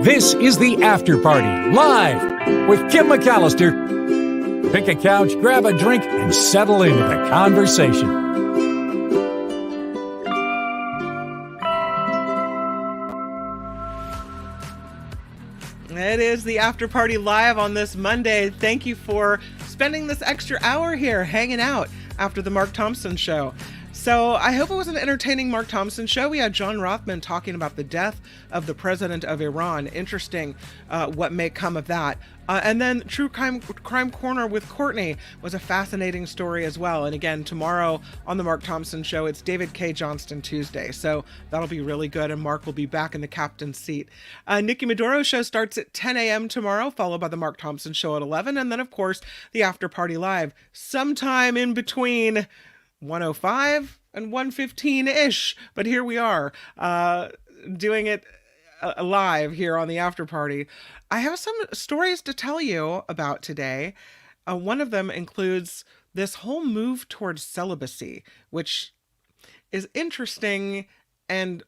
This is The After Party, live with Kim McAllister. Pick a couch, grab a drink, and settle into the conversation. It is The After Party live on this Monday. Thank you for spending this extra hour here hanging out after the Mark Thompson show. So I hope it was an entertaining Mark Thompson show. We had John Rothman talking about the death of the president of Iran. Interesting what may come of that. And then True Crime Corner with Courtney was a fascinating story as well. And again, tomorrow on the Mark Thompson show, it's David K. Johnston Tuesday. So that'll be really good. And Mark will be back in the captain's seat. Nikki Maduro's show starts at 10 a.m. tomorrow, followed by the Mark Thompson show at 11. And then, of course, the After Party Live sometime in between 105 and 115-ish, but here we are doing it live here on the After Party. I have some stories to tell you about today. One of them includes this whole move towards celibacy, which is interesting and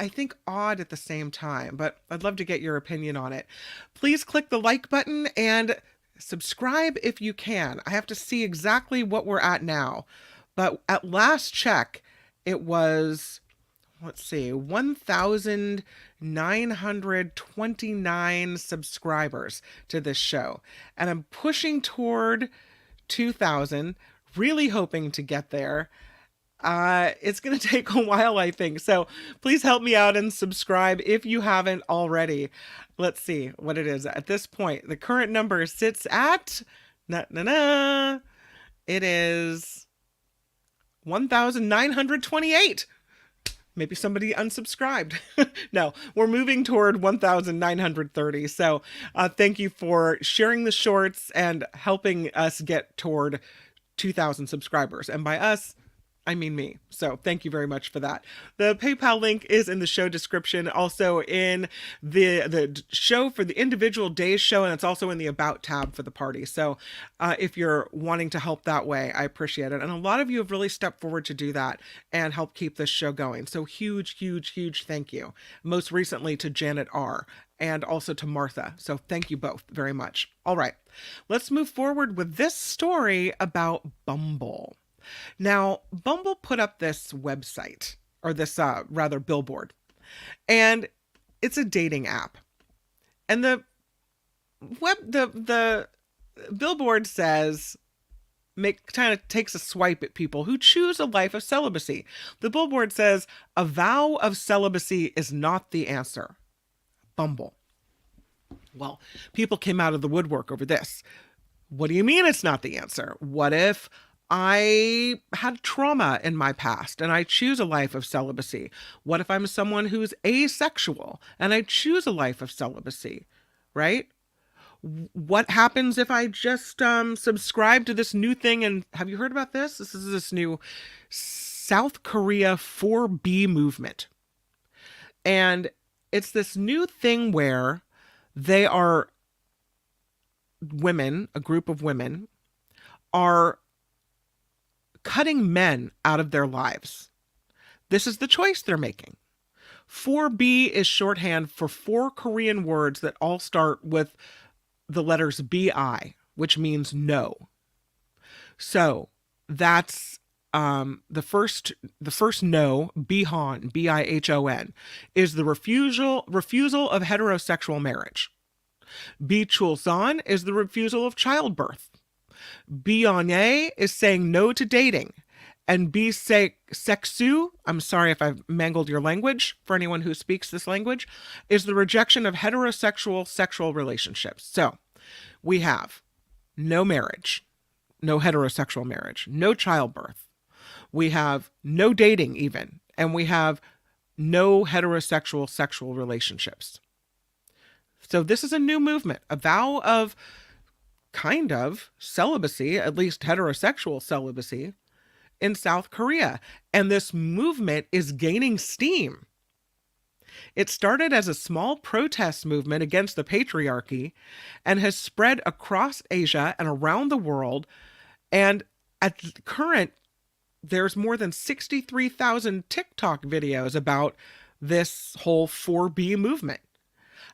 I think odd at the same time, but I'd love to get your opinion on it. Please click the like button and subscribe if you can. I have to see exactly what we're at now. But at last check, it was, 1,929 subscribers to this show. And I'm pushing toward 2,000, really hoping to get there. It's going to take a while, I think. So please help me out and subscribe if you haven't already. Let's see what it is. At this point, the current number sits at, it is 1,928. Maybe somebody unsubscribed. No, we're moving toward 1,930. So thank you for sharing the shorts and helping us get toward 2,000 subscribers. And by us, I mean me. So thank you very much for that. The PayPal link is in the show description, also in the show for the individual day's show, and it's also in the About tab for the party. So if you're wanting to help that way, I appreciate it. And a lot of you have really stepped forward to do that and help keep this show going. So huge, huge, huge thank you. Most recently to Janet R. and also to Martha. So thank you both very much. All right, let's move forward with this story about Bumble. Now, Bumble put up this website, or this rather billboard, and it's a dating app. And the billboard says, kind of takes a swipe at people who choose a life of celibacy. The billboard says, a vow of celibacy is not the answer. Bumble. Well, people came out of the woodwork over this. What do you mean it's not the answer? What if I had trauma in my past and I choose a life of celibacy? What if I'm someone who's asexual and I choose a life of celibacy, right? What happens if I just subscribe to this new thing? And have you heard about this? This is this new South Korea 4B movement. And it's this new thing where they are women, a group of women, are cutting men out of their lives. This is the choice they're making. 4B is shorthand for 4 Korean words that all start with the letters BI, which means no. So that's the first no, bihon, B-I-H-O-N, is the refusal of heterosexual marriage. Bi-chulsan is the refusal of childbirth. Bionye is saying no to dating. And bisexu, I'm sorry if I've mangled your language for anyone who speaks this language, is the rejection of heterosexual sexual relationships. So we have no marriage, no heterosexual marriage, no childbirth. We have no dating even, and we have no heterosexual sexual relationships. So this is a new movement, a vow of kind of celibacy, at least heterosexual celibacy, in South Korea. And this movement is gaining steam. It started as a small protest movement against the patriarchy and has spread across Asia and around the world. And at current there's more than 63,000 TikTok videos about this whole 4B movement.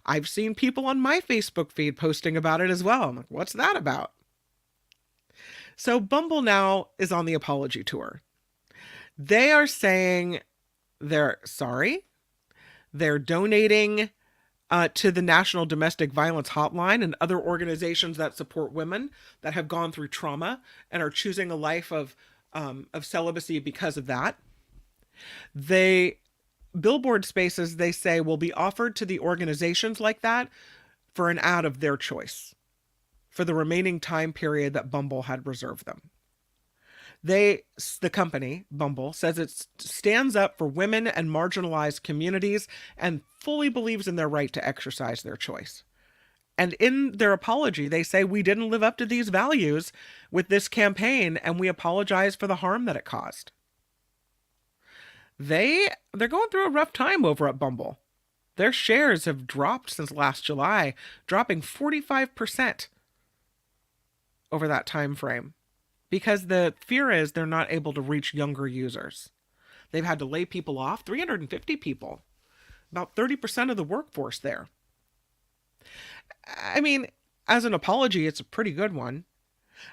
I've seen people on my Facebook feed posting about it as well. I'm like, what's that about? So Bumble now is on the apology tour. They are saying they're sorry. They're donating to the National Domestic Violence Hotline and other organizations that support women that have gone through trauma and are choosing a life of celibacy because of that. Billboard spaces, they say, will be offered to the organizations like that for an ad of their choice for the remaining time period that Bumble had reserved them. The company, Bumble, says it stands up for women and marginalized communities and fully believes in their right to exercise their choice. And in their apology, they say we didn't live up to these values with this campaign, and we apologize for the harm that it caused. They're going through a rough time over at Bumble. Their shares have dropped since last July, dropping 45% over that time frame. Because the fear is they're not able to reach younger users. They've had to lay people off, 350 people, about 30% of the workforce there. I mean, as an apology, it's a pretty good one.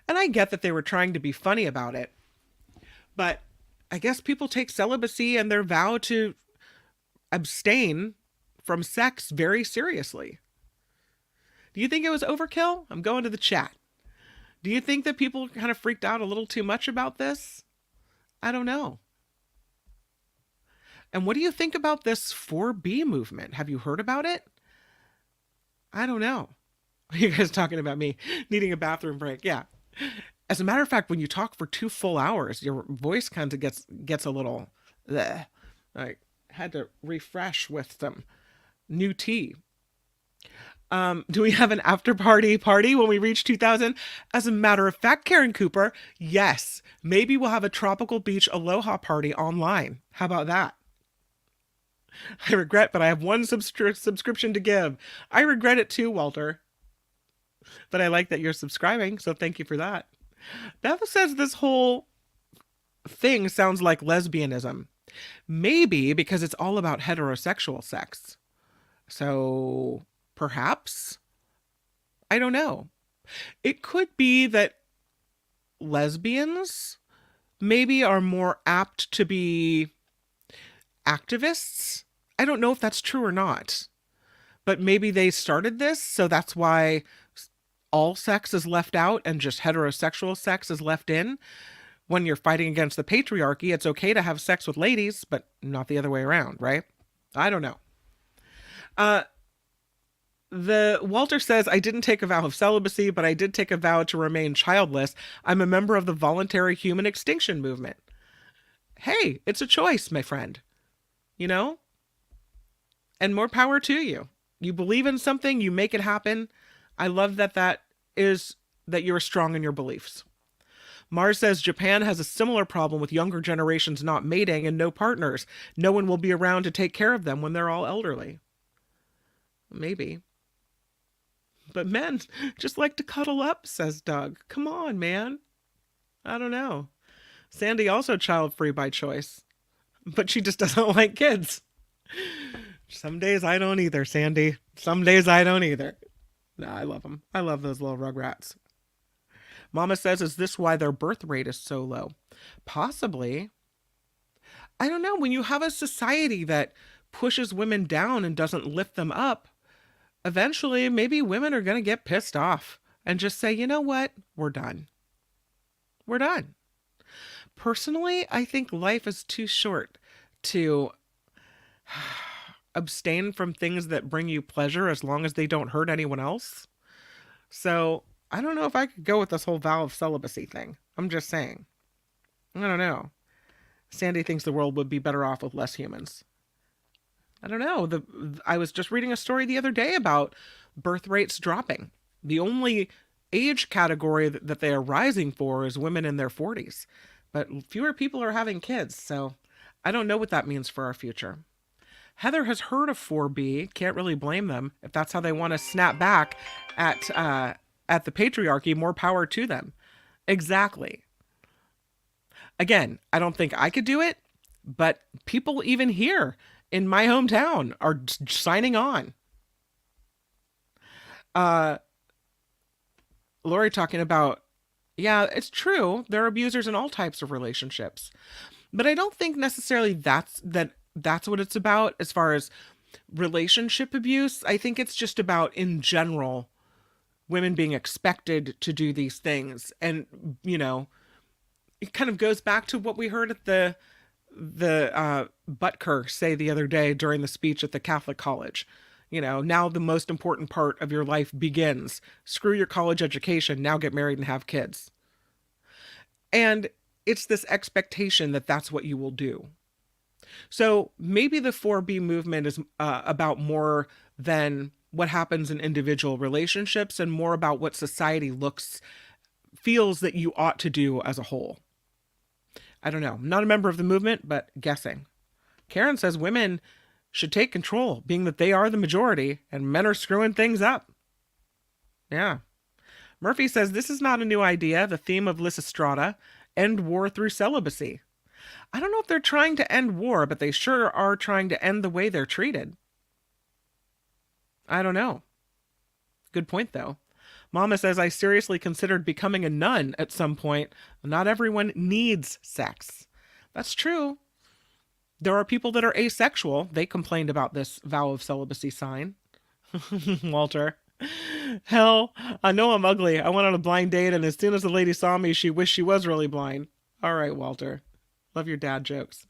And I get that they were trying to be funny about it. But I guess people take celibacy and their vow to abstain from sex very seriously. Do you think it was overkill? I'm going to the chat. Do you think that people kind of freaked out a little too much about this? I don't know. And what do you think about this 4B movement? Have you heard about it? I don't know. Are you guys talking about me needing a bathroom break? Yeah. As a matter of fact, when you talk for 2 full hours, your voice kind of gets a little bleh. I had to refresh with some new tea. Do we have an after party when we reach 2000? As a matter of fact, Karen Cooper, yes. Maybe we'll have a tropical beach aloha party online. How about that? I regret, but I have one subscription to give. I regret it too, Walter. But I like that you're subscribing, so thank you for that. Beth says this whole thing sounds like lesbianism. Maybe because it's all about heterosexual sex. So perhaps? I don't know. It could be that lesbians maybe are more apt to be activists. I don't know if that's true or not. But maybe they started this, so that's why all sex is left out and just heterosexual sex is left in. When you're fighting against the patriarchy, it's okay to have sex with ladies, but not the other way around, right? I don't know. The Walter says, I didn't take a vow of celibacy, but I did take a vow to remain childless. I'm a member of the voluntary human extinction movement. Hey, it's a choice, my friend. You know? And more power to you. You believe in something, you make it happen. I love that you're strong in your beliefs. Mars says Japan has a similar problem with younger generations not mating and no partners. No one will be around to take care of them when they're all elderly. Maybe. But men just like to cuddle up, says Doug. Come on, man. I don't know. Sandy also child-free by choice. But she just doesn't like kids. Some days I don't either, Sandy. Some days I don't either. No, I love them. I love those little rugrats. Mama says, is this why their birth rate is so low? Possibly. I don't know. When you have a society that pushes women down and doesn't lift them up, eventually maybe women are going to get pissed off and just say, you know what? We're done. We're done. Personally, I think life is too short to abstain from things that bring you pleasure as long as they don't hurt anyone else. So I don't know if I could go with this whole vow of celibacy thing. I'm just saying. I don't know. Sandy thinks the world would be better off with less humans. I don't know. I was just reading a story the other day about birth rates dropping. The only age category that they are rising for is women in their 40s. But fewer people are having kids, so I don't know what that means for our future. Heather has heard of 4B. Can't really blame them. If that's how they want to snap back at the patriarchy, more power to them. Exactly. Again, I don't think I could do it, but people even here in my hometown are signing on. Uh, Lori talking about, yeah, it's true. There are abusers in all types of relationships, but I don't think necessarily that's what it's about as far as relationship abuse. I think it's just about in general women being expected to do these things, and it kind of goes back to what we heard at the Butker say the other day during the speech at the Catholic college. Now the most important part of your life begins. Screw your college education. Now get married and have kids. And it's this expectation that that's what you will do. So maybe the 4B movement is about more than what happens in individual relationships and more about what society feels that you ought to do as a whole. I don't know. I'm not a member of the movement, but guessing. Karen says women should take control, being that they are the majority and men are screwing things up. Yeah. Murphy says this is not a new idea. The theme of Lysistrata, end war through celibacy. I don't know if they're trying to end war, but they sure are trying to end the way they're treated. I don't know. Good point, though. Mama says, I seriously considered becoming a nun at some point. Not everyone needs sex. That's true. There are people that are asexual. They complained about this vow of celibacy sign. Walter. Hell, I know I'm ugly. I went on a blind date, and as soon as the lady saw me, she wished she was really blind. All right, Walter. Love your dad jokes.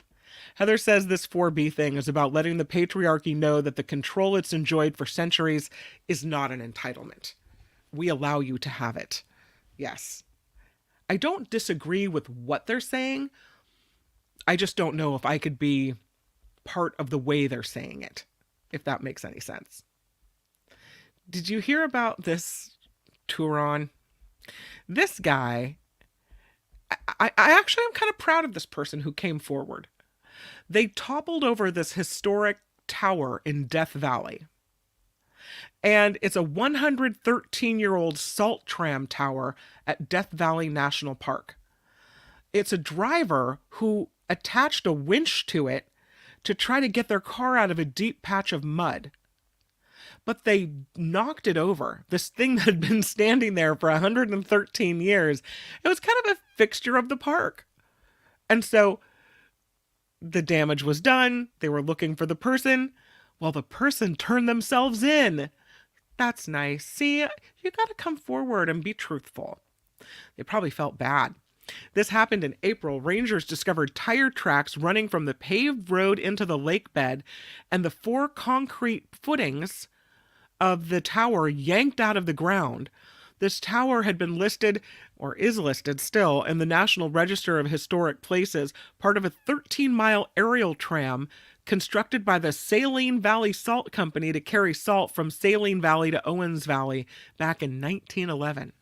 Heather says this 4B thing is about letting the patriarchy know that the control it's enjoyed for centuries is not an entitlement. We allow you to have it. Yes. I don't disagree with what they're saying. I just don't know if I could be part of the way they're saying it, if that makes any sense. Did you hear about this Turon? This guy, I actually am kind of proud of this person who came forward. They toppled over this historic tower in Death Valley. And it's a 113-year-old salt tram tower at Death Valley National Park. It's a driver who attached a winch to it to try to get their car out of a deep patch of mud. But they knocked it over. This thing that had been standing there for 113 years. It was kind of a fixture of the park. And so the damage was done. They were looking for the person. Well, the person turned themselves in. That's nice. See, you got to come forward and be truthful. They probably felt bad. This happened in April. Rangers discovered tire tracks running from the paved road into the lake bed, and the 4 concrete footings of the tower yanked out of the ground. This tower had been listed, or is listed still, in the National Register of Historic Places, part of a 13-mile aerial tram constructed by the Saline Valley Salt Company to carry salt from Saline Valley to Owens Valley back in 1911.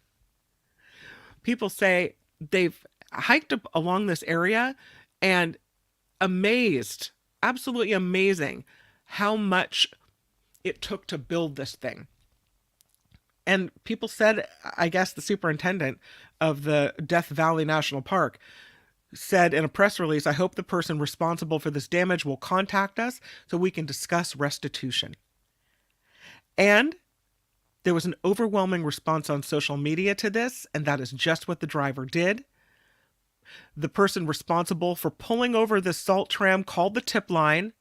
People say they've hiked up along this area and amazed, absolutely amazing, how much it took to build this thing. And people said, I guess the superintendent of the Death Valley National Park said in a press release, I hope the person responsible for this damage will contact us so we can discuss restitution. And there was an overwhelming response on social media to this, and that is just what the driver did. The person responsible for pulling over the salt tram called the tip line,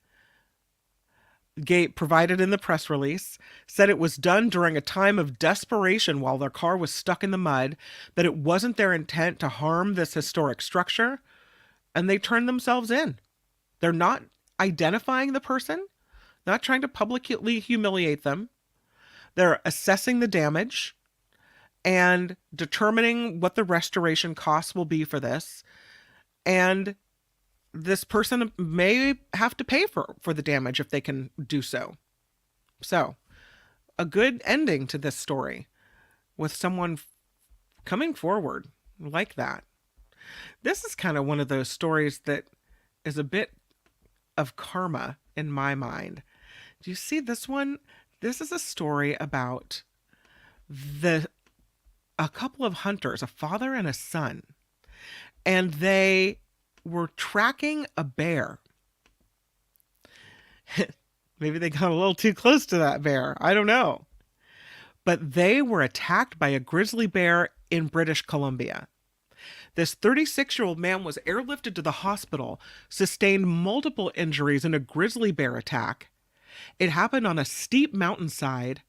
provided in the press release, said it was done during a time of desperation while their car was stuck in the mud, that it wasn't their intent to harm this historic structure, and they turned themselves in. They're not identifying the person, not trying to publicly humiliate them. They're assessing the damage and determining what the restoration costs will be for this. And this person may have to pay for the damage if they can do so. So, a good ending to this story with someone coming forward like that. This is kind of one of those stories that is a bit of karma in my mind. Do you see this one? This is a story about a couple of hunters, a father and a son. And they were tracking a bear. Maybe they got a little too close to that bear. I don't know. But they were attacked by a grizzly bear in British Columbia. This 36-year-old man was airlifted to the hospital, sustained multiple injuries in a grizzly bear attack. It happened on a steep mountainside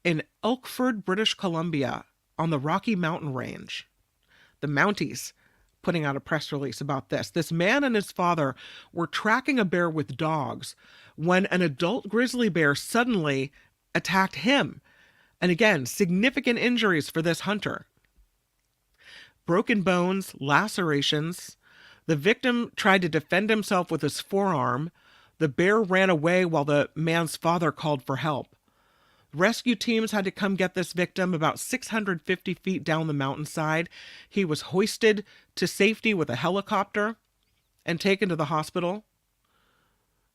in Elkford, British Columbia, on the Rocky Mountain Range. The Mounties putting out a press release about this. This man and his father were tracking a bear with dogs when an adult grizzly bear suddenly attacked him. And again, significant injuries for this hunter. Broken bones, lacerations. The victim tried to defend himself with his forearm. The bear ran away while the man's father called for help. Rescue teams had to come get this victim about 650 feet down the mountainside. He was hoisted to safety with a helicopter and taken to the hospital.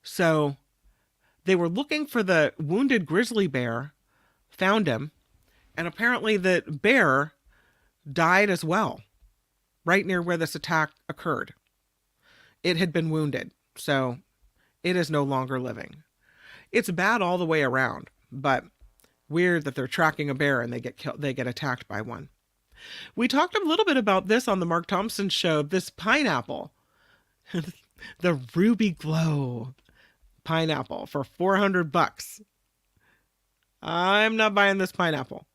So they were looking for the wounded grizzly bear, found him, and apparently the bear died as well, right near where this attack occurred. It had been wounded, so it is no longer living. It's bad all the way around, but weird that they're tracking a bear and they get attacked by one. We talked a little bit about this on the Mark Thompson show, this pineapple, the Ruby Glow pineapple for $400. I'm not buying this pineapple.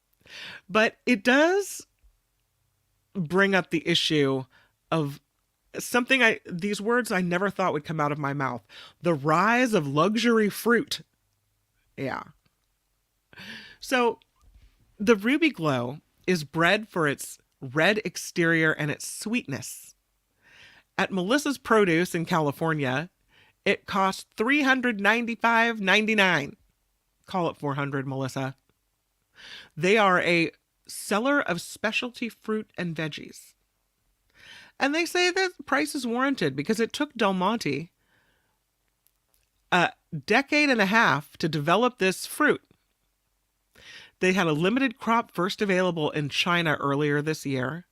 But it does bring up the issue of something these words I never thought would come out of my mouth. The rise of luxury fruit. Yeah. So the Ruby Glow is bred for its red exterior and its sweetness. At Melissa's Produce in California, it costs $395.99. Call it $400, Melissa. They are a seller of specialty fruit and veggies. And they say that the price is warranted because it took Del Monte a decade and a half to develop this fruit. They had a limited crop first available in China earlier this year,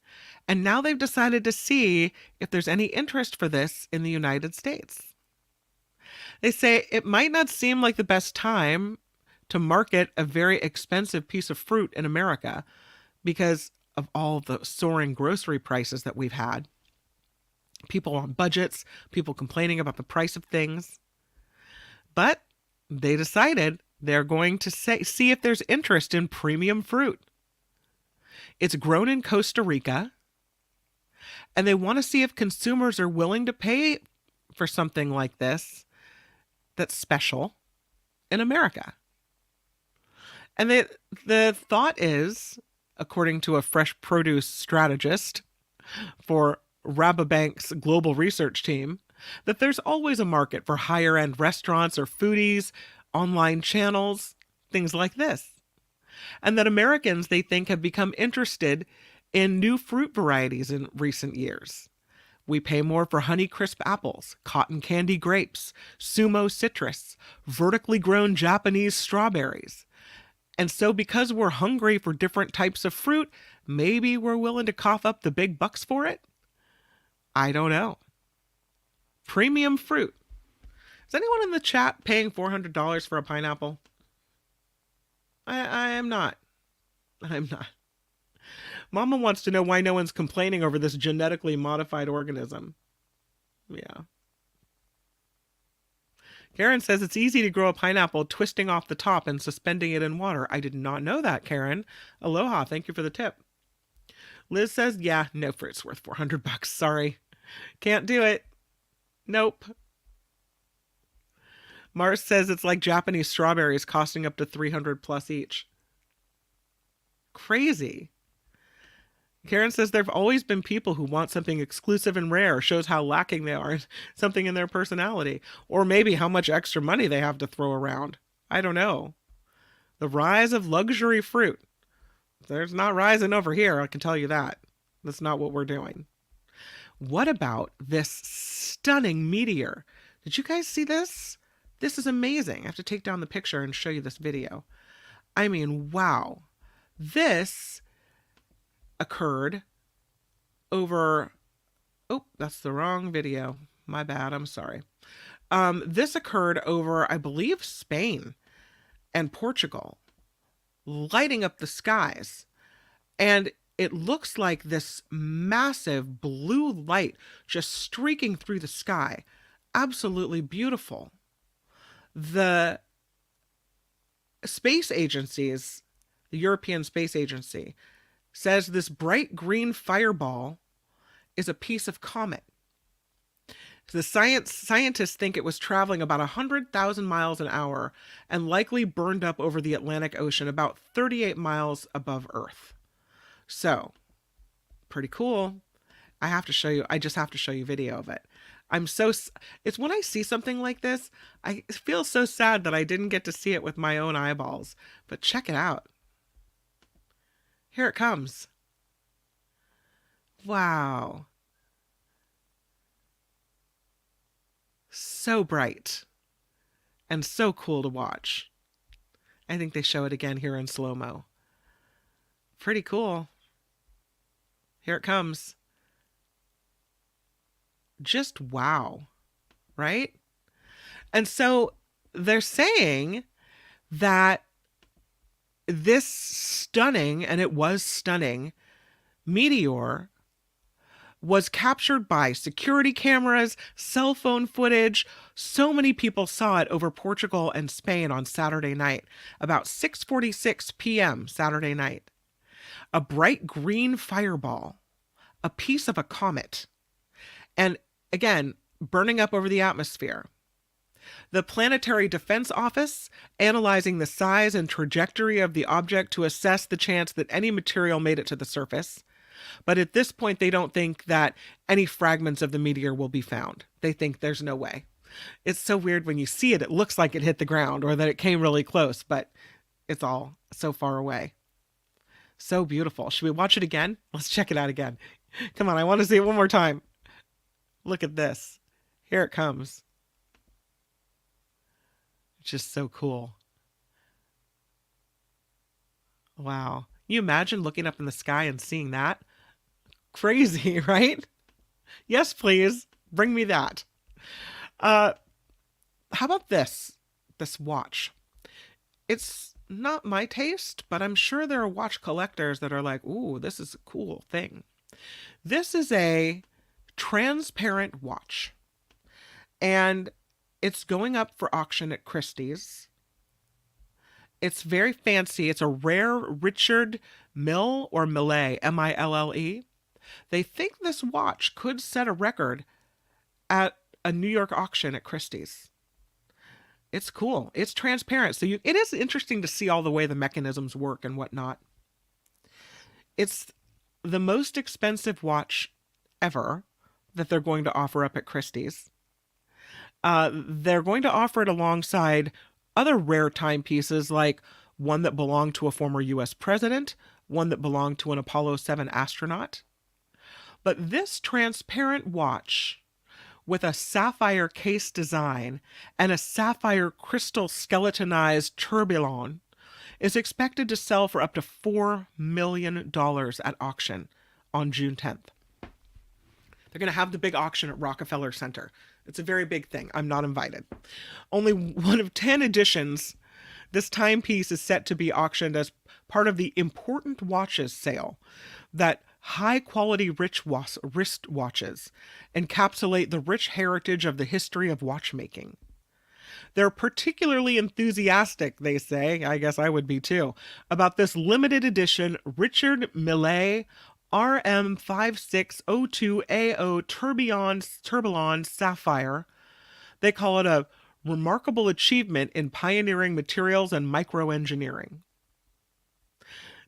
and now they've decided to see if there's any interest for this in the United States. They say it might not seem like the best time to market a very expensive piece of fruit in America because of all the soaring grocery prices that we've had. People on budgets, people complaining about the price of things. But they decided they're going to see if there's interest in premium fruit. It's grown in Costa Rica, and they want to see if consumers are willing to pay for something like this that's special in America. And the thought is, according to a fresh produce strategist for Rabobank's global research team, that there's always a market for higher end restaurants or foodies, online channels, things like this. And that Americans, they think, have become interested in new fruit varieties in recent years. We pay more for Honeycrisp apples, cotton candy grapes, sumo citrus, vertically grown Japanese strawberries. And so because we're hungry for different types of fruit, maybe we're willing to cough up the big bucks for it? I don't know. Premium fruit. Is anyone in the chat paying $400 for a pineapple? I am not. I'm not. Mama wants to know why no one's complaining over this genetically modified organism. Yeah. Karen says it's easy to grow a pineapple twisting off the top and suspending it in water. I did not know that, Karen. Aloha. Thank you for the tip. Liz says, yeah, no fruit's worth $400. Sorry. Can't do it. Nope. Mars says it's like Japanese strawberries costing up to $300 plus each. Crazy. Karen says there have always been people who want something exclusive and rare. Shows how lacking they are in something in their personality. Or maybe how much extra money they have to throw around. I don't know. The rise of luxury fruit. There's not rising over here, I can tell you that. That's not what we're doing. What about this stunning meteor? Did you guys see this? This is amazing. I have to take down the picture and show you this video. I mean, wow. This occurred over Oh, that's the wrong video. My bad. I'm sorry. This occurred over, I believe, Spain and Portugal, lighting up the skies. And it looks like this massive blue light just streaking through the sky. Absolutely beautiful. The space agencies, the European Space Agency, says this bright green fireball is a piece of comet. The scientists think it was traveling about 100,000 miles an hour and likely burned up over the Atlantic Ocean about 38 miles above Earth. So, pretty cool. I just have to show you video of it. It's when I see something like this, I feel so sad that I didn't get to see it with my own eyeballs. But check it out. Here it comes. Wow. So bright and so cool to watch. I think they show it again here in slow-mo. Pretty cool. Here it comes. Just wow, right? And so they're saying that this stunning, and it was stunning, meteor was captured by security cameras, cell phone footage. So many people saw it over Portugal and Spain on Saturday night, about 6:46 p.m. Saturday night. A bright green fireball, a piece of a comet, and again, burning up over the atmosphere. The Planetary Defense Office analyzing the size and trajectory of the object to assess the chance that any material made it to the surface. But at this point, they don't think that any fragments of the meteor will be found. They think there's no way. It's so weird when you see it, it looks like it hit the ground or that it came really close, but it's all so far away. So beautiful. Should we watch it again? Let's check it out again. Come on, I want to see it one more time. Look at this. Here it comes. It's just so cool. Wow. You imagine looking up in the sky and seeing that? Crazy, right? Yes, please. Bring me that. How about this? This watch. It's not my taste, but I'm sure there are watch collectors that are like, ooh, this is a cool thing. This is a transparent watch. And it's going up for auction at Christie's. It's very fancy. It's a rare Richard Mille or Millet, Mille. They think this watch could set a record at a New York auction at Christie's. It's cool. It's transparent. So it is interesting to see all the way the mechanisms work and whatnot. It's the most expensive watch ever that they're going to offer up at Christie's. They're going to offer it alongside other rare timepieces, like one that belonged to a former U.S. president, one that belonged to an Apollo 7 astronaut. But this transparent watch with a sapphire case design and a sapphire crystal skeletonized tourbillon is expected to sell for up to $4 million at auction on June 10th. They're going to have the big auction at Rockefeller Center. It's a very big thing. I'm not invited. Only one of 10 editions. This timepiece is set to be auctioned as part of the Important Watches sale that high-quality wrist watches encapsulate the rich heritage of the history of watchmaking. They're particularly enthusiastic, they say, I guess I would be too, about this limited edition Richard Mille RM5602AO tourbillon sapphire. They call it a remarkable achievement in pioneering materials and microengineering.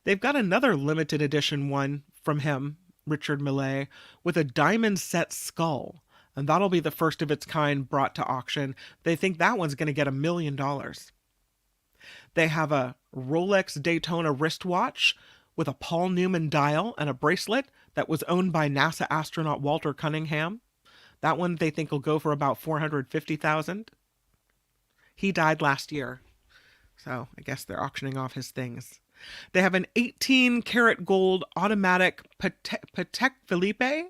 They've got another limited edition one from him, Richard Mille, with a diamond set skull, and that'll be the first of its kind brought to auction. They think that one's going to get $1 million. They have a Rolex Daytona wristwatch with a Paul Newman dial and a bracelet that was owned by NASA astronaut Walter Cunningham. That one they think will go for about $450,000. He died last year, so I guess they're auctioning off his things. They have an 18-karat gold automatic Patek Philippe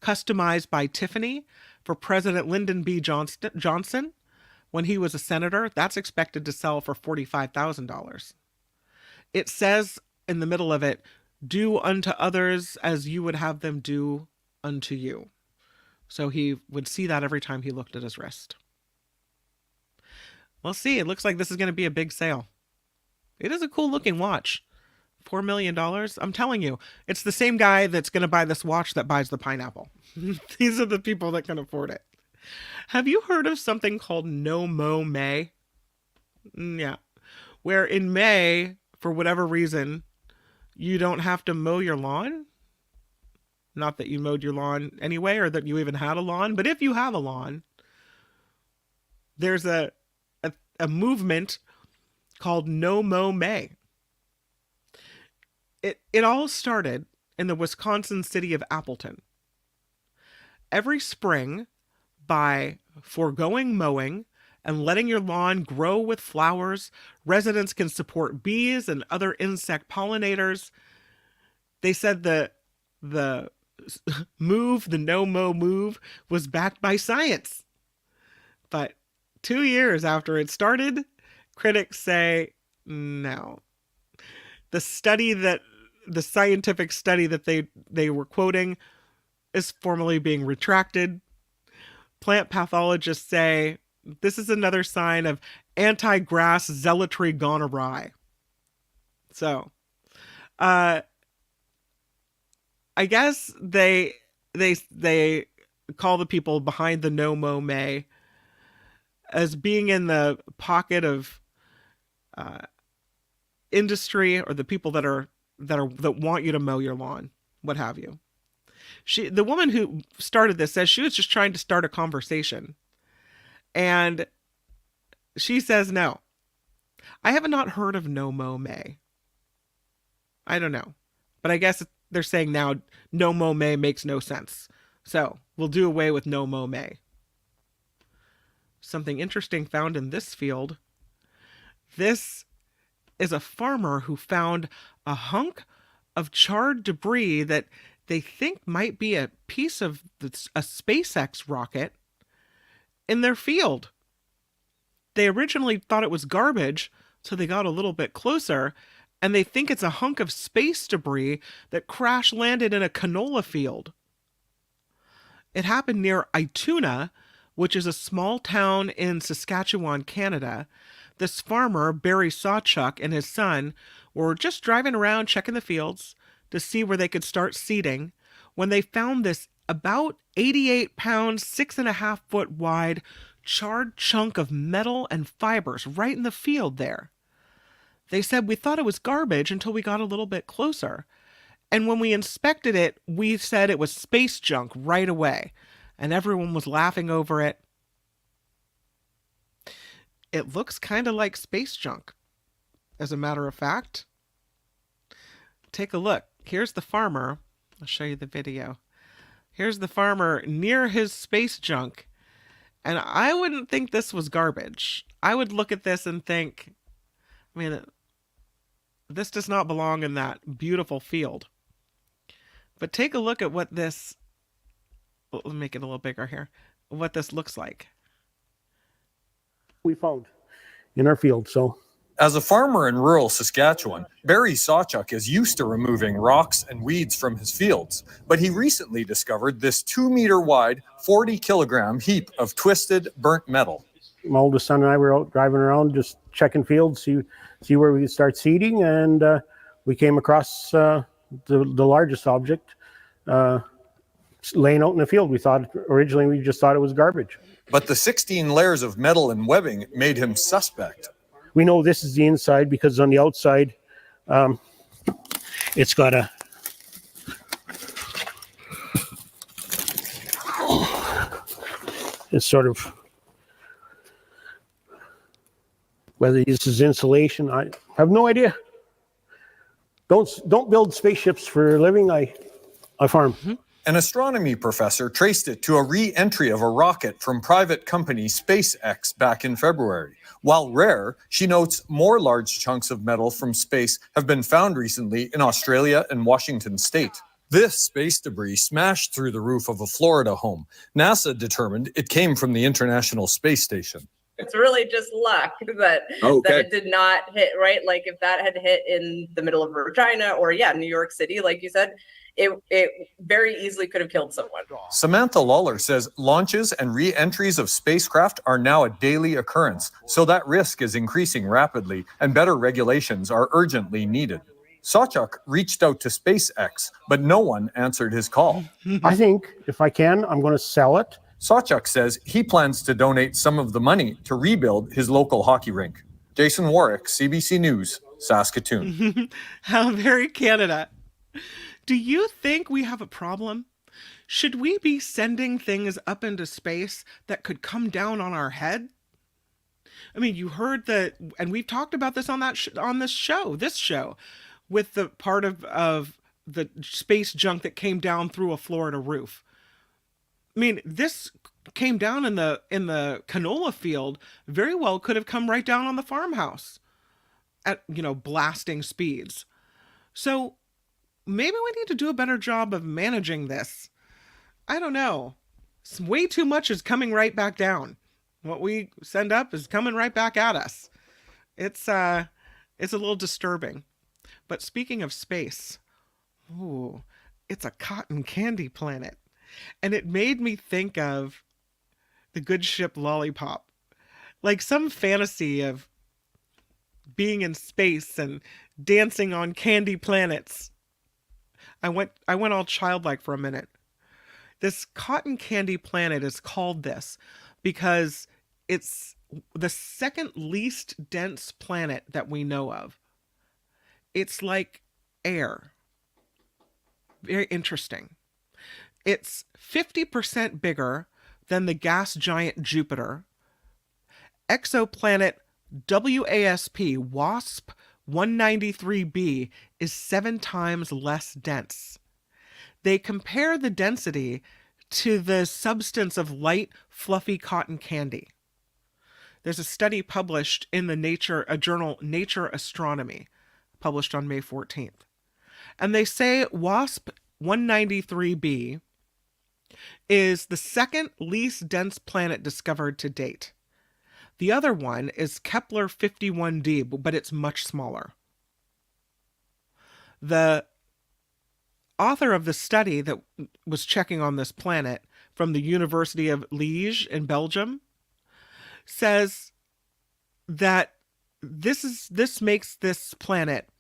customized by Tiffany for President Lyndon B. Johnson when he was a senator. That's expected to sell for $45,000. It says in the middle of it, do unto others as you would have them do unto you. So he would see that every time he looked at his wrist. We'll see. It looks like this is going to be a big sale. It is a cool looking watch. $4 million. I'm telling you, it's the same guy that's going to buy this watch that buys the pineapple. These are the people that can afford it. Have you heard of something called No Mow May? Yeah. Where in May, for whatever reason, you don't have to mow your lawn. Not that you mowed your lawn anyway, or that you even had a lawn, but if you have a lawn, there's a movement called No Mow May. It all started in the Wisconsin city of Appleton. Every spring, by foregoing mowing and letting your lawn grow with flowers, residents can support bees and other insect pollinators. They said the move, the no mow move, was backed by science. But 2 years after it started, critics say no. The scientific study that they were quoting is formally being retracted. Plant pathologists say this is another sign of anti-grass zealotry gone awry. So, I guess they call the people behind the No Mow May as being in the pocket of industry, or the people that want you to mow your lawn, what have you. The woman who started this says she was just trying to start a conversation, and she says no. I have not heard of No Mow May. I don't know, but I guess they're saying now No Mow May makes no sense, so we'll do away with No Mow May. Something interesting found in this field. This is a farmer who found a hunk of charred debris that they think might be a piece of a SpaceX rocket in their field. They originally thought it was garbage, so they got a little bit closer, and they think it's a hunk of space debris that crash landed in a canola field. It happened near Ituna, which is a small town in Saskatchewan, Canada. This farmer, Barry Sawchuk, and his son were just driving around checking the fields to see where they could start seeding when they found this about 88 pound, 6.5 foot wide, charred chunk of metal and fibers right in the field there. They said, we thought it was garbage until we got a little bit closer. And when we inspected it, we said it was space junk right away. And everyone was laughing over it. It looks kind of like space junk, as a matter of fact. Take a look. Here's the farmer. I'll show you the video. Here's the farmer near his space junk. And I wouldn't think this was garbage. I would look at this and think, I mean, this does not belong in that beautiful field. But take a look at what this, let me make it a little bigger here, what this looks like. We found in our field. So, as a farmer in rural Saskatchewan, Barry Sawchuk is used to removing rocks and weeds from his fields, but he recently discovered this 2-meter wide, 40-kilogram heap of twisted, burnt metal. My oldest son and I were out driving around just checking fields, see where we could start seeding, and we came across the largest object laying out in the field. We just thought it was garbage. But the 16 layers of metal and webbing made him suspect. We know this is the inside because on the outside, it's got it's sort of, whether this is insulation, I have no idea. Don't build spaceships for a living. I farm. Mm-hmm. An astronomy professor traced it to a re-entry of a rocket from private company SpaceX back in February. While rare, she notes more large chunks of metal from space have been found recently in Australia and Washington state. This space debris smashed through the roof of a Florida home. NASA determined it came from the International Space Station. It's really just luck that it did not hit, right? Like if that had hit in the middle of Regina or New York City, like you said, it very easily could have killed someone. Samantha Lawler says launches and re-entries of spacecraft are now a daily occurrence, so that risk is increasing rapidly and better regulations are urgently needed. Sawchuk reached out to SpaceX, but no one answered his call. I think if I can, I'm going to sell it. Sawchuk says he plans to donate some of the money to rebuild his local hockey rink. Jason Warwick, CBC News, Saskatoon. How very Canada. Do you think we have a problem? Should we be sending things up into space that could come down on our head? I mean, you heard that, and we've talked about this on this show, with the part of the space junk that came down through a Florida roof. I mean, this came down in the canola field, very well could have come right down on the farmhouse at, blasting speeds. So maybe we need to do a better job of managing this. I don't know. Way too much is coming right back down. What we send up is coming right back at us. It's a little disturbing. But speaking of space, it's a cotton candy planet. And it made me think of the good ship Lollipop. Like some fantasy of being in space and dancing on candy planets. I went all childlike for a minute. This cotton candy planet is called this because it's the second least dense planet that we know of. It's like air. Very interesting. It's 50% bigger than the gas giant Jupiter. Exoplanet WASP 193b is 7 times less dense. They compare the density to the substance of light, fluffy cotton candy. There's a study published in the journal Nature Astronomy, published on May 14th. And they say WASP 193b is the second least dense planet discovered to date. The other one is Kepler 51d, but it's much smaller. The author of the study that was checking on this planet from the University of Liège in Belgium says that this makes this planet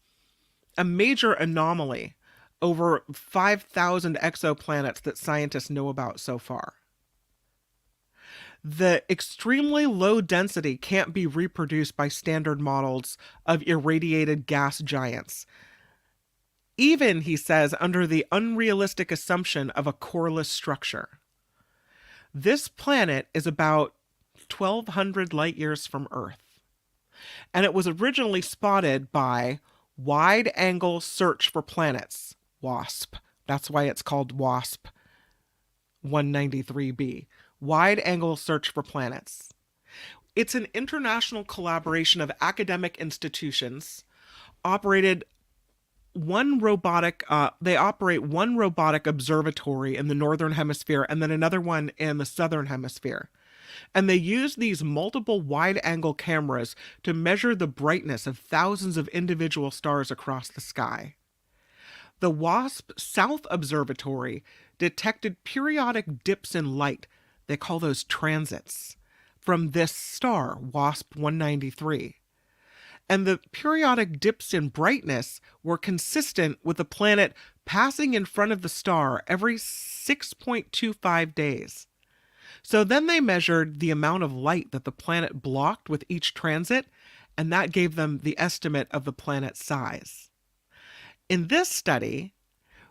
a major anomaly over 5,000 exoplanets that scientists know about so far. The extremely low density can't be reproduced by standard models of irradiated gas giants. Even, he says, under the unrealistic assumption of a coreless structure. This planet is about 1,200 light years from Earth. And it was originally spotted by Wide Angle Search for Planets, WASP. That's why it's called WASP 193b. Wide Angle Search for Planets. It's an international collaboration of academic institutions they operate one robotic observatory in the northern hemisphere and then another one in the southern hemisphere. And they use these multiple wide-angle cameras to measure the brightness of thousands of individual stars across the sky. The WASP South Observatory detected periodic dips in light, they call those transits, from this star, WASP 193. And the periodic dips in brightness were consistent with the planet passing in front of the star every 6.25 days. So then they measured the amount of light that the planet blocked with each transit, and that gave them the estimate of the planet's size. In this study,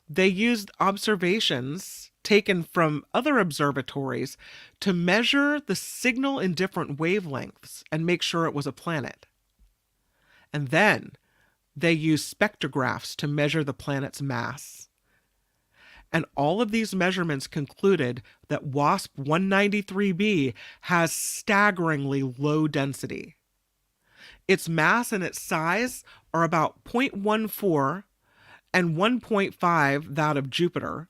they used observations taken from other observatories to measure the signal in different wavelengths and make sure it was a planet. And then they used spectrographs to measure the planet's mass. And all of these measurements concluded that WASP 193b has staggeringly low density. Its mass and its size are about 0.14 and 1.5 that of Jupiter.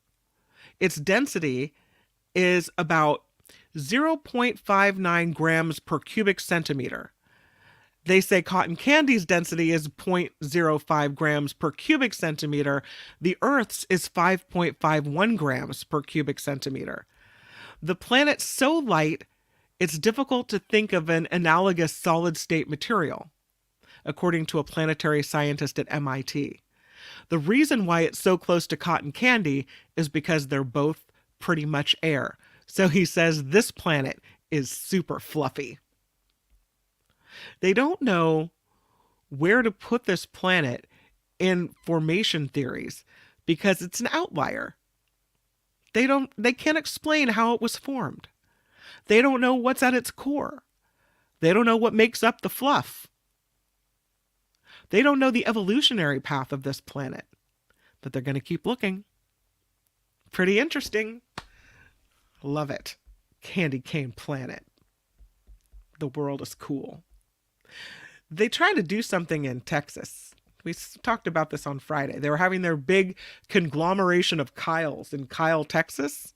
Its density is about 0.59 grams per cubic centimeter. They say cotton candy's density is 0.05 grams per cubic centimeter. The Earth's is 5.51 grams per cubic centimeter. The planet's so light, it's difficult to think of an analogous solid-state material, according to a planetary scientist at MIT. The reason why it's so close to cotton candy is because they're both pretty much air. So he says this planet is super fluffy. They don't know where to put this planet in formation theories because it's an outlier. They can't explain how it was formed. They don't know what's at its core. They don't know what makes up the fluff. They don't know the evolutionary path of this planet, but they're going to keep looking. Pretty interesting. Love it. Candy cane planet. The world is cool. They tried to do something in Texas. We talked about this on Friday. They were having their big conglomeration of Kyles in Kyle, Texas.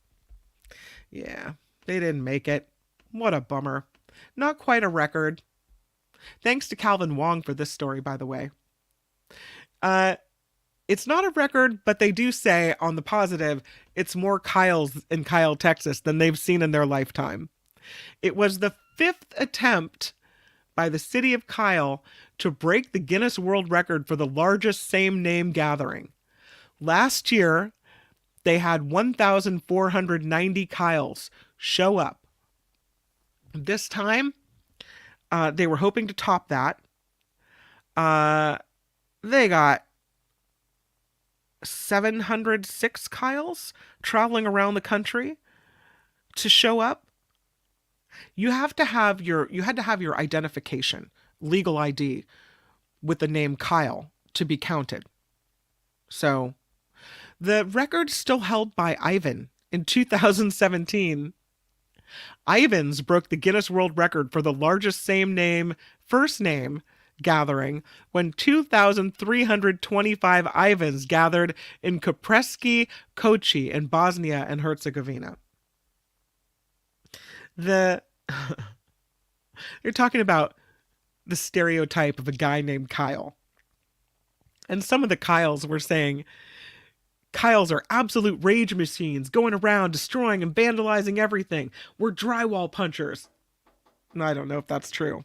Yeah, they didn't make it. What a bummer. Not quite a record. Thanks to Calvin Wong for this story, by the way. It's not a record, but they do say on the positive, it's more Kyles in Kyle, Texas than they've seen in their lifetime. It was the 5th attempt by the city of Kyle to break the Guinness World Record for the largest same-name gathering. Last year, they had 1,490 Kyles show up. This time, they were hoping to top that. They got 706 Kyles traveling around the country to show up. You had to have your identification, legal ID, with the name Kyle to be counted. So, the record's still held by Ivan in 2017. Ivan's broke the Guinness World Record for the largest same-name, first-name gathering when 2,325 Ivans gathered in Kopreski Kochi in Bosnia and Herzegovina. They're talking about the stereotype of a guy named Kyle. And some of the Kyles were saying, Kyles are absolute rage machines going around destroying and vandalizing everything. We're drywall punchers. And I don't know if that's true.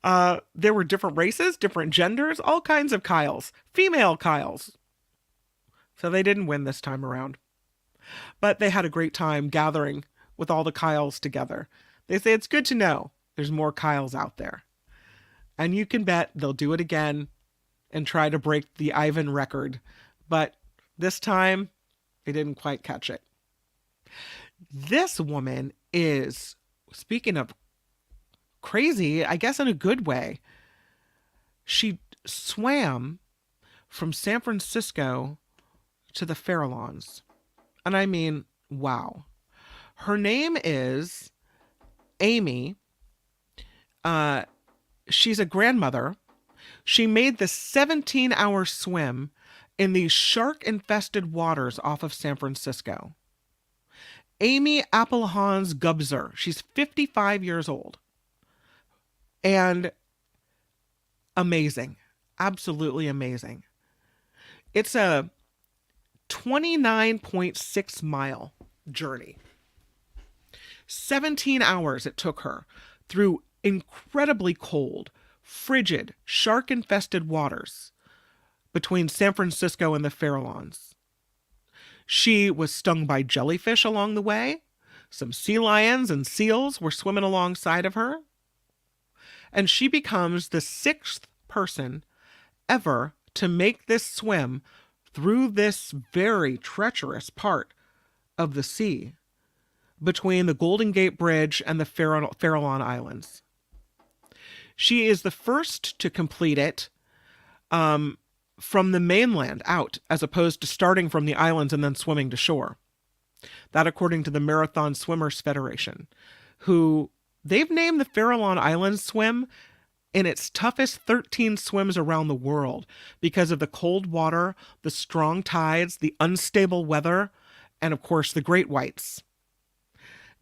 There were different races, different genders, all kinds of Kyles. Female Kyles. So they didn't win this time around. But they had a great time gathering with all the Kyles together. They say it's good to know there's more Kyles out there. And you can bet they'll do it again and try to break the Ivan record. But this time, they didn't quite catch it. This woman is, speaking of crazy, I guess in a good way, she swam from San Francisco to the Farallones. And I mean, wow. Her name is Amy. She's a grandmother. She made the 17-hour swim in the shark-infested waters off of San Francisco. Amy Appelhans Gubzer. She's 55 years old. And amazing. Absolutely amazing. It's a 29.6 mile journey. 17 hours it took her through incredibly cold, frigid, shark-infested waters between San Francisco and the Farallones. She was stung by jellyfish along the way. Some sea lions and seals were swimming alongside of her. And she becomes the 6th person ever to make this swim through this very treacherous part of the sea between the Golden Gate Bridge and the Farallon Islands. She is the first to complete it from the mainland out, as opposed to starting from the islands and then swimming to shore. That according to the Marathon Swimmers Federation, who they've named the Farallon Islands swim in its toughest 13 swims around the world because of the cold water, the strong tides, the unstable weather, and of course the great whites.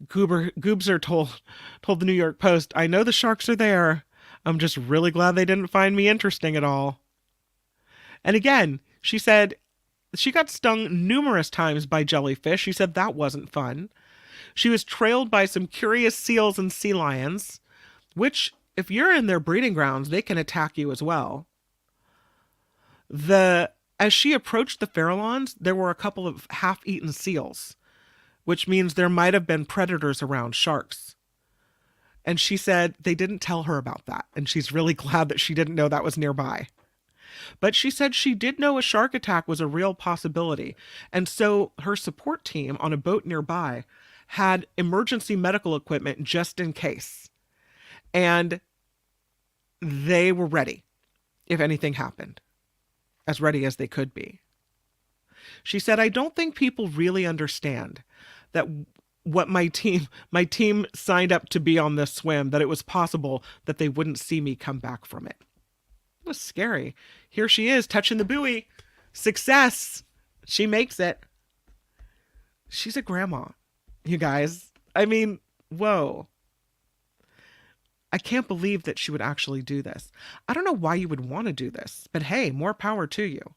Goobser told the New York Post, "I know the sharks are there. I'm just really glad they didn't find me interesting at all." And again, she said she got stung numerous times by jellyfish. She said that wasn't fun. She was trailed by some curious seals and sea lions, which, if you're in their breeding grounds, they can attack you as well. As she approached the Farallones, there were a couple of half-eaten seals, which means there might have been predators around sharks. And she said they didn't tell her about that, and she's really glad that she didn't know that was nearby. But she said she did know a shark attack was a real possibility, and so her support team on a boat nearby had emergency medical equipment just in case. And they were ready if anything happened, as ready as they could be. She said, "I don't think people really understand that what my team signed up to be on this swim, that it was possible that they wouldn't see me come back from it." It was scary. Here she is touching the buoy. Success. She makes it. She's a grandma, you guys. I mean, whoa. I can't believe that she would actually do this. I don't know why you would want to do this, but hey, more power to you.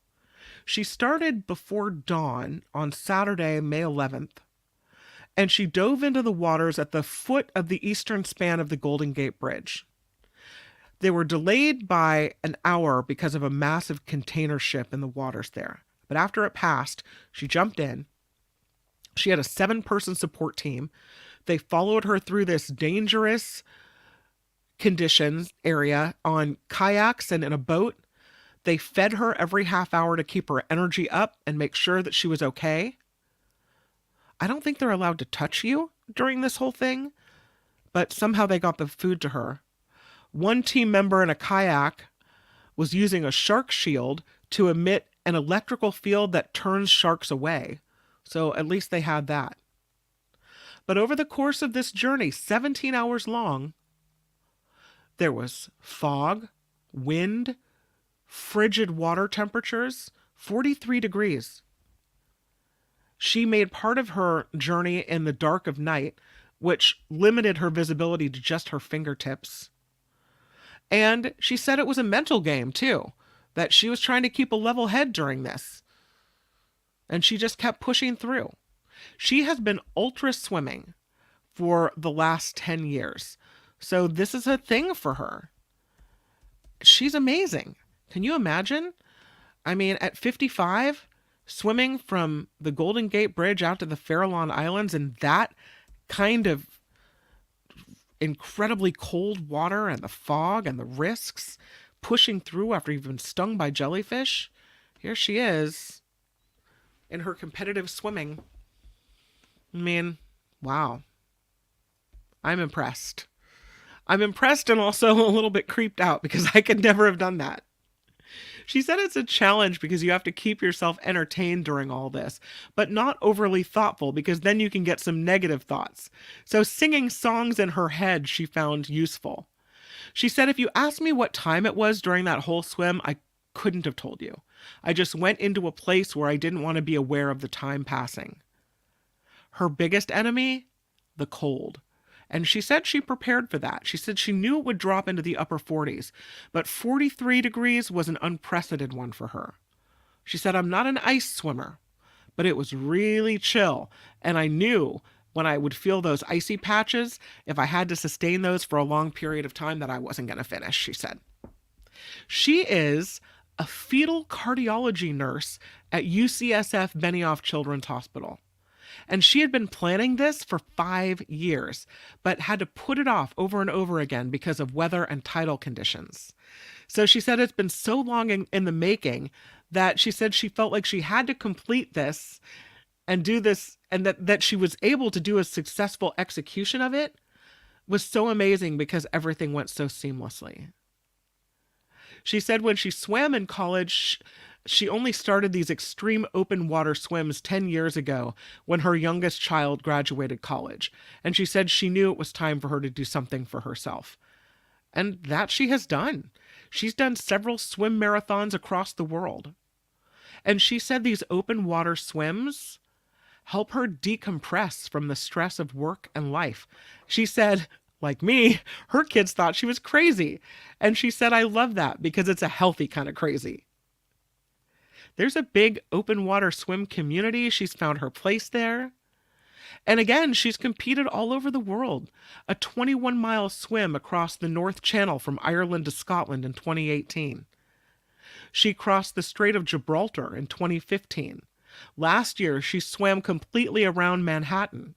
She started before dawn on Saturday, May 11th, and she dove into the waters at the foot of the eastern span of the Golden Gate Bridge. They were delayed by an hour because of a massive container ship in the waters there. But after it passed, she jumped in. She had a 7-person support team. They followed her through this dangerous conditions area on kayaks and in a boat. They fed her every half hour to keep her energy up and make sure that she was okay. I don't think they're allowed to touch you during this whole thing, but somehow they got the food to her. One team member in a kayak was using a shark shield to emit an electrical field that turns sharks away. So at least they had that. But over the course of this journey, 17 hours long, there was fog, wind, frigid water temperatures, 43 degrees. She made part of her journey in the dark of night, which limited her visibility to just her fingertips. And she said it was a mental game, too, that she was trying to keep a level head during this. And she just kept pushing through. She has been ultra swimming for the last 10 years. So this is a thing for her. She's amazing. Can you imagine? I mean, at 55, swimming from the Golden Gate Bridge out to the Farallon Islands in that kind of incredibly cold water and the fog and the risks, pushing through after you've been stung by jellyfish. Here she is in her competitive swimming. I mean, wow. I'm impressed. I'm impressed and also a little bit creeped out because I could never have done that. She said it's a challenge because you have to keep yourself entertained during all this, but not overly thoughtful because then you can get some negative thoughts. So singing songs in her head she found useful. She said, "If you asked me what time it was during that whole swim, I couldn't have told you. I just went into a place where I didn't want to be aware of the time passing." Her biggest enemy? The cold. And she said she prepared for that. She said she knew it would drop into the upper 40s, but 43 degrees was an unprecedented one for her. She said, "I'm not an ice swimmer, but it was really chill, and I knew when I would feel those icy patches, if I had to sustain those for a long period of time, that I wasn't going to finish," she said. She is a fetal cardiology nurse at UCSF Benioff Children's Hospital. And she had been planning this for 5 years, but had to put it off over and over again because of weather and tidal conditions. So she said it's been so long in the making that she said she felt like she had to complete this and do this, and that she was able to do a successful execution of it was so amazing because everything went so seamlessly. She said when she swam in college, she only started these extreme open water swims 10 years ago when her youngest child graduated college. And she said she knew it was time for her to do something for herself. And that she has done. She's done several swim marathons across the world. And she said these open water swims help her decompress from the stress of work and life. She said, like me, her kids thought she was crazy. And she said, I love that because it's a healthy kind of crazy. There's a big open water swim community. She's found her place there. And again, she's competed all over the world. A 21-mile swim across the North Channel from Ireland to Scotland in 2018. She crossed the Strait of Gibraltar in 2015. Last year, she swam completely around Manhattan.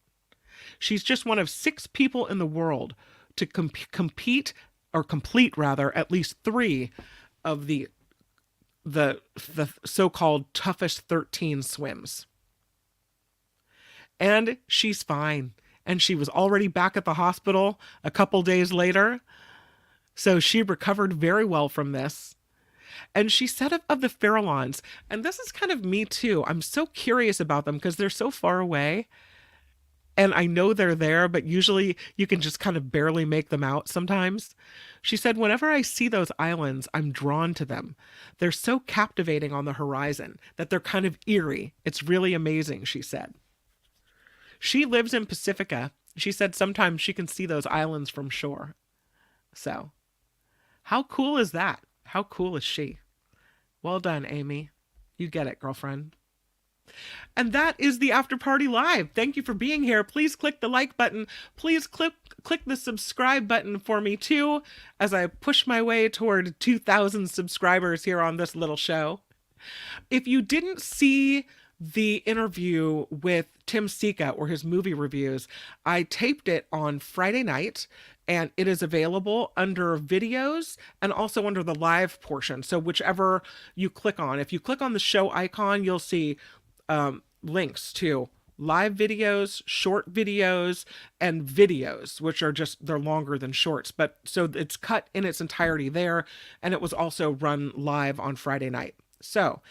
She's just one of 6 people in the world to complete at least 3 of the so-called toughest 13 swims. And she's fine. And she was already back at the hospital a couple days later. So she recovered very well from this. And she said of the Farallones, and this is kind of me too, I'm so curious about them because they're so far away. And I know they're there, but usually you can just kind of barely make them out sometimes. She said, whenever I see those islands, I'm drawn to them. They're so captivating on the horizon that they're kind of eerie. It's really amazing, she said. She lives in Pacifica. She said sometimes she can see those islands from shore. So, how cool is that? How cool is she? Well done, Amy. You get it, girlfriend. And that is the After Party Live. Thank you for being here. Please click the like button. Please click the subscribe button for me too, as I push my way toward 2,000 subscribers here on this little show. If you didn't see the interview with Tim Sika or his movie reviews, I taped it on Friday night, and it is available under videos and also under the live portion. So whichever you click on, if you click on the show icon, you'll see links to live videos, short videos, and videos, which are just, they're longer than shorts. But so it's cut in its entirety there, and it was also run live on Friday night. So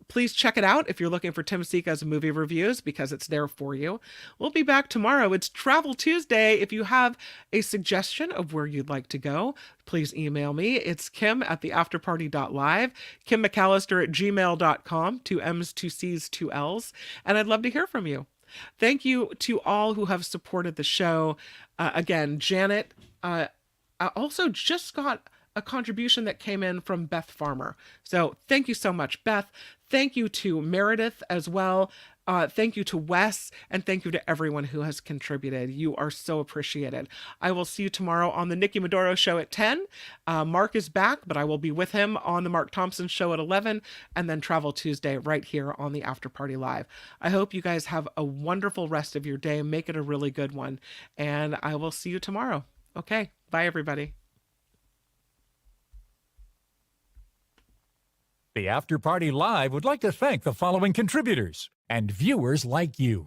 please check it out if you're looking for Tim Sika's movie reviews, because it's there for you. We'll be back tomorrow. It's Travel Tuesday. If you have a suggestion of where you'd like to go, please email me. It's kim@theafterparty.live, kimmcallister@gmail.com, 2 M's, 2 C's, 2 L's. And I'd love to hear from you. Thank you to all who have supported the show. Again, Janet also just got a contribution that came in from Beth Farmer. So thank you so much, Beth. Thank you to Meredith as well. Thank you to Wes, and thank you to everyone who has contributed. You are so appreciated. I will see you tomorrow on the Nikki Maduro Show at 10. Mark is back, but I will be with him on the Mark Thompson Show at 11, and then Travel Tuesday right here on the After Party Live. I hope you guys have a wonderful rest of your day. Make it a really good one, and I will see you tomorrow. Okay, bye everybody. The After Party Live would like to thank the following contributors and viewers like you.